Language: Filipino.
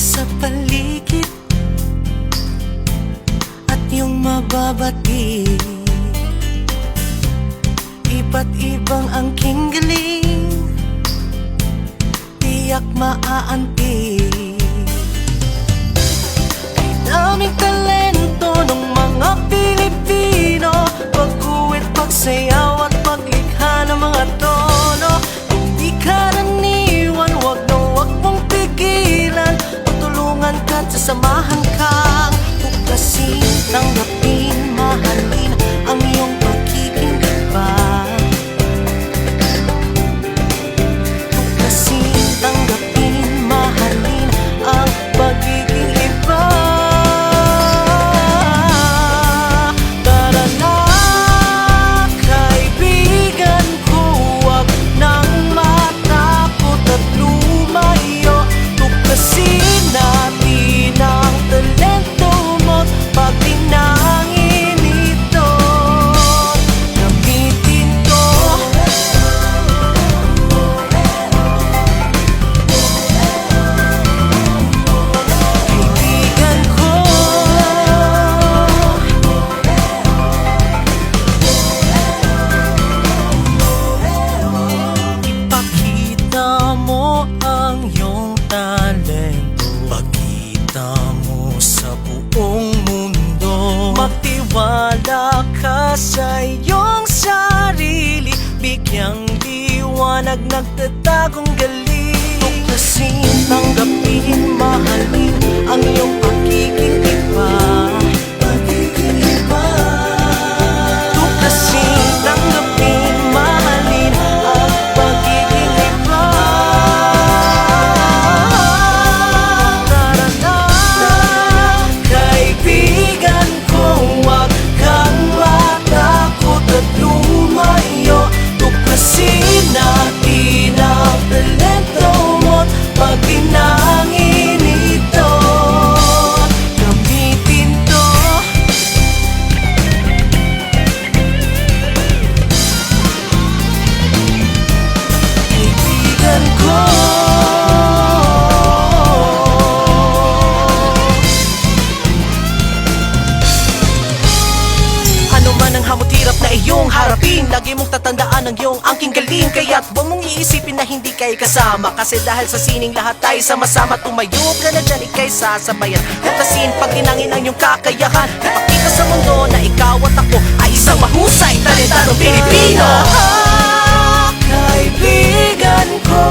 sa paligid at yung mababati. Iba't ibang angking galing, tiyak maaantig. Ay daming talento ng mga Pilipino, pag-uwit, pagsayaw at paglikha ng mga tono. Hindi karaniwan, wag na wag mong pigilan, tutulungan ka't sasamahan kang tuklasin, tanggapin, mahalin ang iyong pagiging iba. Tuklasin, tanggapin, mahalin ang pagiging iba. Tara na, kaibigan ko, wag nang matakot at lumayo. Tuklasin natin ang talento mo't pagtinangin ito. Gamitin ko. Kaibigan ko, ipakita mo ang iyong talento, pagkita mo sa buong mundo. Magtiwala ka sa iyong sarili, bigyang liwanag nagtatagong galing. Tuklasin, tanggapin, mahalin ang iyong pagiging iba. Pagiging iba. Tuklasin, tanggapin, mahalin ang pagiging iba. Tara na, kaibigan ko, wag kang matakot at lumayo. Tuklasin natin ang talento mo't pagtinangin ito. Gamitin to. Kaibigan ko, ano man ang hamot hirap na iyong harapin, lagi mong tatandaan ang iyong angking galing. Kaya't huwag mong iisipin na hindi kayo kasama, kasi dahil sa sining lahat tayo sama-sama. Tumayo ka na dyan, ika'y sasabayan. Tuklasin, pagtinangin ang iyong kakayahan. Ipakita sa mundo na ikaw at ako ay isang mahusay, talentadong Pilipino. Kaibigan ko,